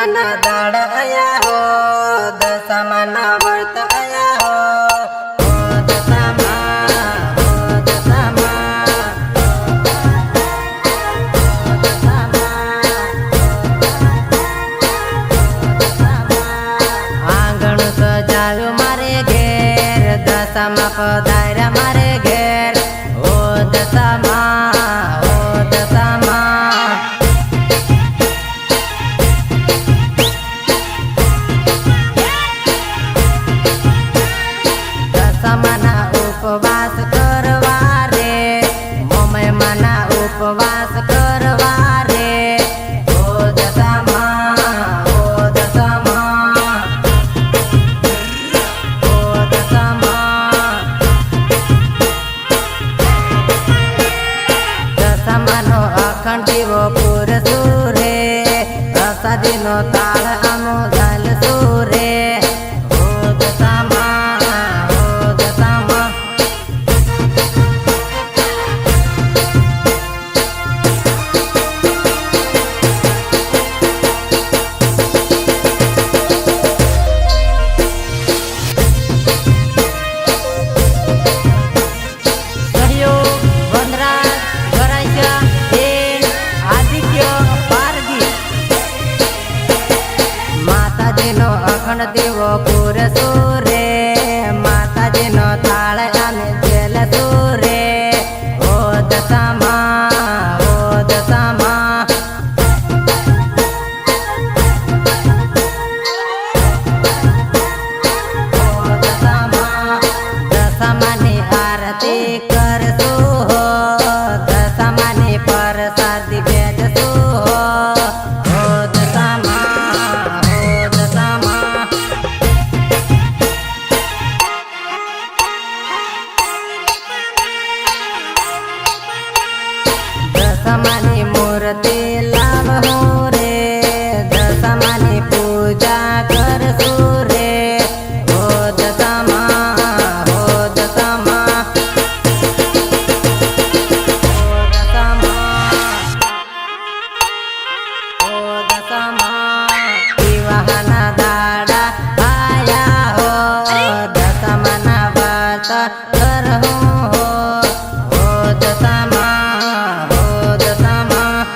દશામાના દાડ આયા હો, દશામાના વર્ત આયા હો, ઓ દશામાં, ઓ દશામાં, આંગણ સજાવ્યું મારે ઘેર, દશામાં પધાર્યા મારે ઘેર, ઓ દશામાં, ઓ દશામાં. દશામાના ઉપવાસ કરવા રે, મોમયમાના ઉપવાસ કરવા રે, ઓ દશામાં, ઓ દશામાં, ઓ દશામાં. દશામાનો અખંડ દીવો પૂરશું રે, પ્રસાદીનો તાળ આમો ઝાલશું રે, ઓ દશામાં, ઓ દશામાં. સહયોગ વનરાજ ગરાસિયા દેન આદિત્ય પારગી. માતાજીનો અખંડ દીવો પૂરશું રે, માતાજીનો થાળ અમે ઝેલશું રે, ઓ દશામાં, ઓ દશામાં. ઓ દશામાં. દશામાની આરતી કરશું હો, દશામાની પ્રસાદી ભેજશું હો, ઓ દશામાં, ઓ દશામાં. દશામાની મૂર્તિ લાવહું રે, દશામાની પૂજા કરશું રે, ઓ દશામાં, ઓ દશામાં, ઓ દશામાં, ઓ દશામાં. વિવાહના દાડા આયા હો, દશામાના વ્રત કરહું હો, ઓ દશામાં, ઓ દશામાં.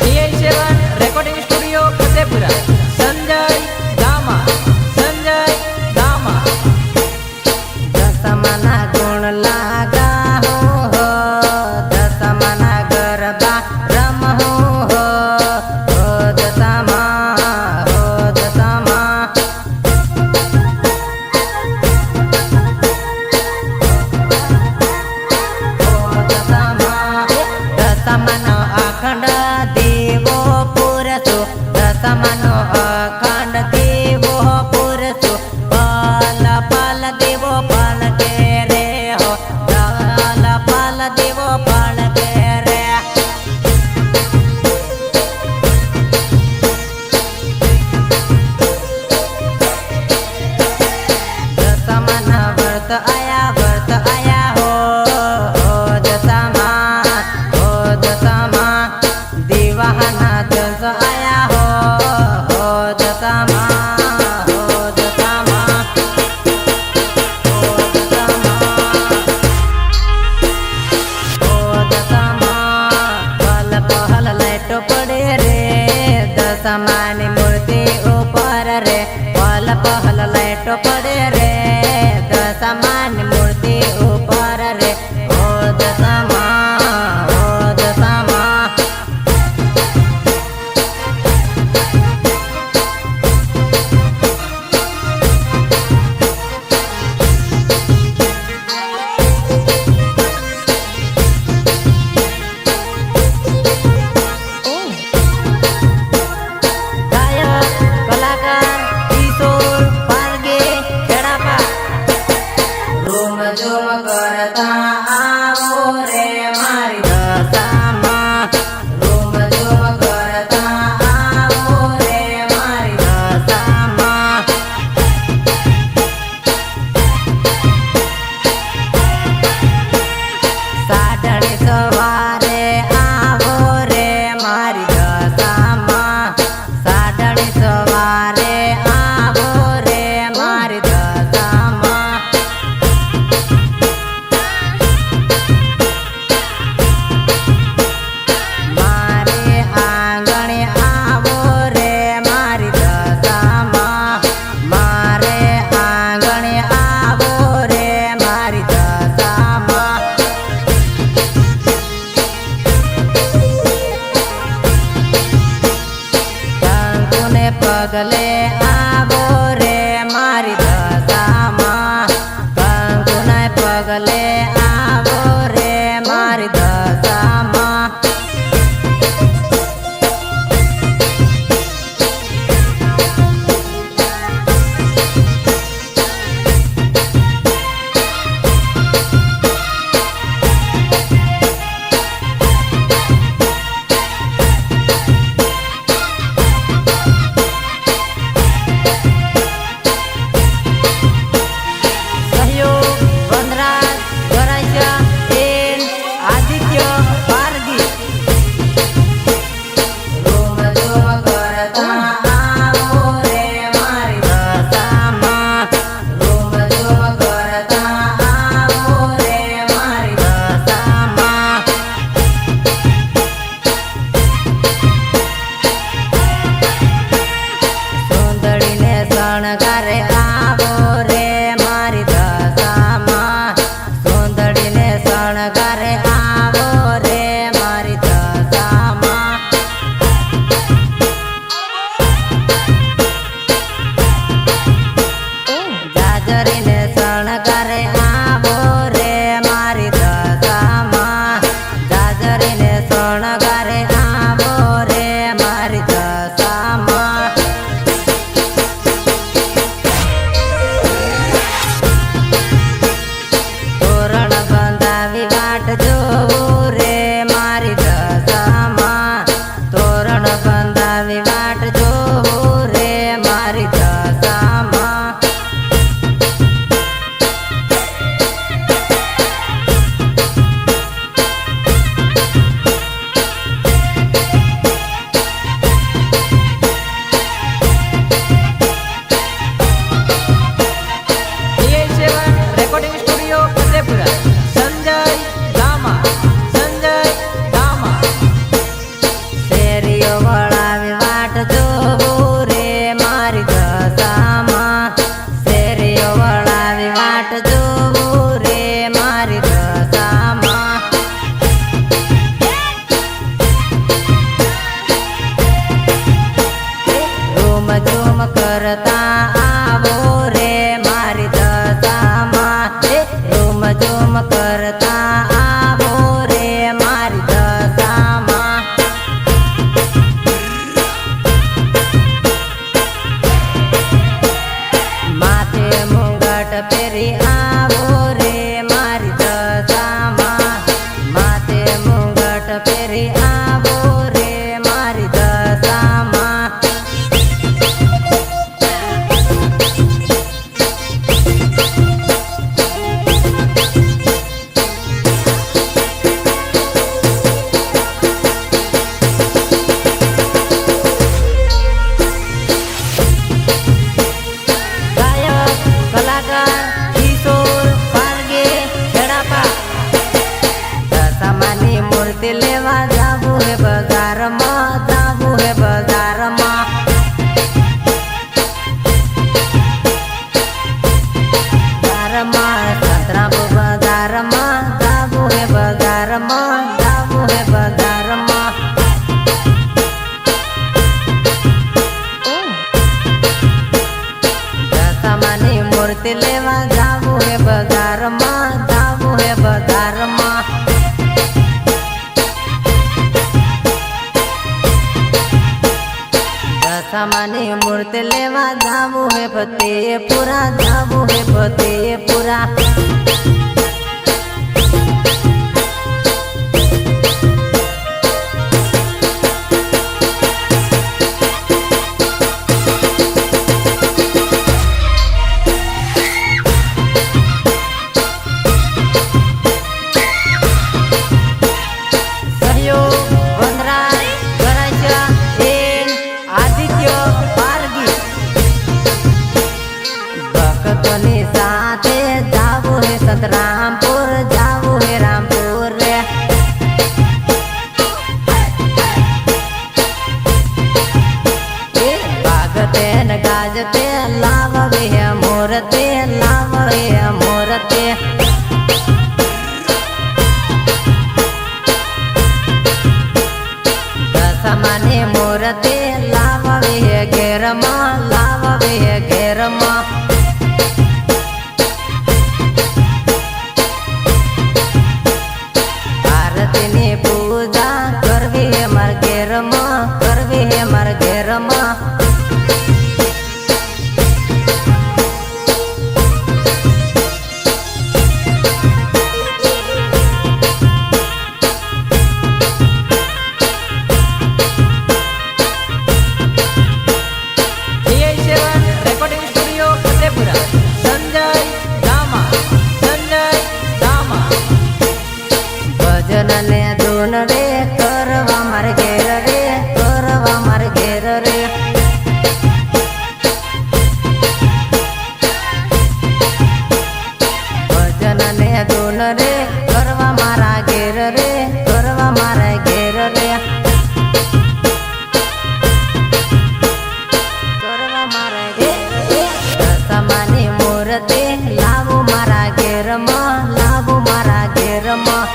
DI7 recording studio Fatepura. Sanjay Gama, Sanjay Gama. દશામાના ગુણ લાગાહું હો, દશામાના ગરબા રમહું હો, ઓ દશામાં, ઓ દશામાં. ઓ દશામાં. દશામાનો અખંડ દીવો પૂરશું, દશામાનો અખંડ દીવો પૂરશું, પલ પલ દીવો પલકે રે હો, પલ પલ દીવો પલકે રે. દશામાના વ્રત આયા હો, ઓ દશામાં, ઓ દશામાં. દિવાહના જસ આયા હો, ઓ દશામાં, ઓ દશામાં, ઓ દશામાં, ઓ દશામાં. પલ પહલ લાઈટો પડે રે, દશામાની મૂર્તિ ઉપર રે, પલ પહલ લાઈટો પડે રે, દશામાની મૂર્તિ ઉપર રે, ઓ દશામાં, ઓ દશામાં. ગાયક કલાકાર કિશોર પારગે ખેડાપા. રૂમ ઝૂમ કરતા આવો રે મારી દશામાં, રૂમ ઝૂમ કરતા આવો રે પગલે આવો રે મારી દશામાં શણગારે આવો રે મારી દશામાં સુંદરીને શણગારે આવો રે મારી દશામાં જાજરીને શણગારે આવો રે મારી દશામાં જાજરીને શણગારે આવો રે મારી દશામાં જોવું રે મારી દશામાં તોરણ બંધાવી વાટ જોવું રે મારી દશામાં રેકોર્ડિંગ સ્ટુડિયો ફતેપુરા સંજય શેરીઓ વળાવી વાટ જોવું રે મારી દશામાં શેરીઓ વળાવી વાટ જોવું રે મારી દશામાં રૂમ ઝૂમ કરતા આવો રે મારી દશામાં રૂમ ઝૂમ કરતા આવો રે મારી દશામાં માથે મુંગટ પહેરી આવો રે મારી દશામાં માથે મુંગટ પહેરી આવો રે મારી દશામાં મૂર્તિ લેવા જાવું હે બજારમાં જાવું હે બજારમાં સતરાપુર બજારમાં જાવું હે બજારમાં જાવું હે બજારમાં દશામાની મૂર્તિ લેવા જાવું હે બજારમાં જાવું હે બજારમાં દશામાની મૂર્તિ લેવા જાવું હે ફતેપુરા જાવું હે ફતેપુરા સાથે જાવું હે સતરામપુર જાવું હે રામપુર રે ભાગતે ને ગાજતે લાવવે હે મૂર્તિ લાવવે હે મૂર્તિ દશામાની મૂર્તિ લાવવે હે ઘેરમાં લાવવે હે ઘેરમાં દૂન રે કરવા મારા ઘેર રે કરવા મારા ઘેર રે કરવા મારા દશામાની મૂર્તિ લાવું મારા ઘેરમાં લાવું મારા ઘેરમાં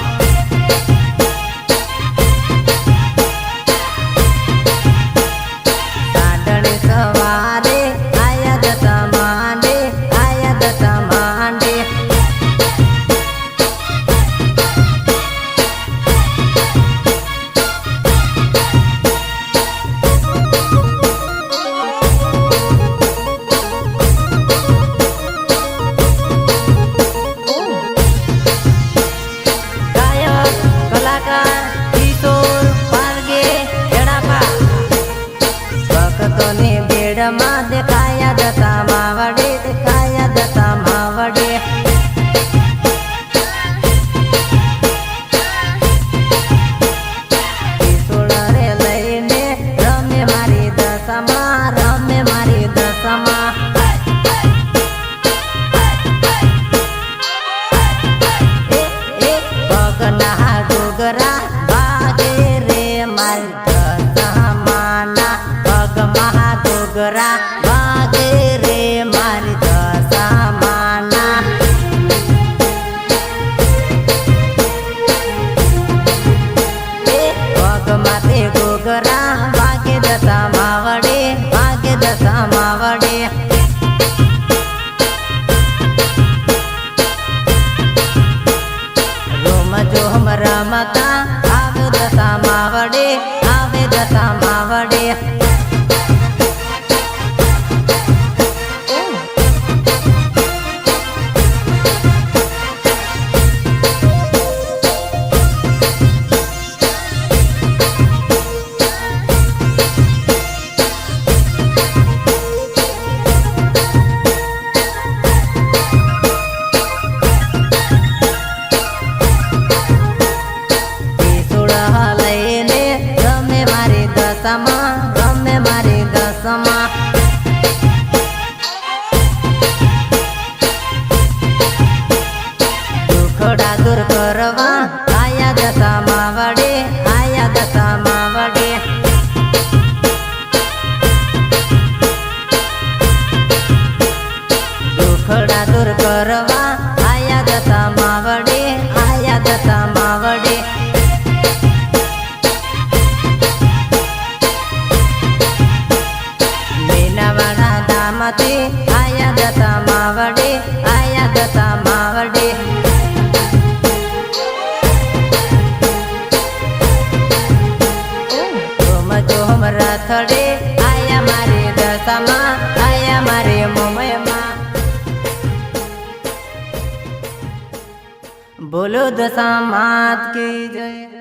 સાંડણી સવારે આયા દશા માંડે આયા દશા માંડે માં દેખાયા દશા માવડે દેખાયા દશા માવડે ત્રિશૂળ રે લઈને રમે મારી દશામાં રમે મારી દશામાં પગના ડોગરા વાગે રે મારી દશામાના પગમાં ડોગરા વાગે રે મારી દશામાના પગમાં તે ડોગરા વાગે દશા માવડે વાગે દશા માવડે રોમ જોમ રમતા આવે દશા માવડે આવે દશા માવડે ગમે મારી દશામાં દુખડા દૂર કરવા આયા દશા માવડે આયા દશા માવડે દુખડા દૂર કરવા આયા દશા માવડે આયા દશા માવડે આયા દશા માવડે આયા દશા માવડે જોમ જોમ રથડે આયા મારી દશામાં આયા મારી મુંબઈમાં બોલો દશા માત કી જય।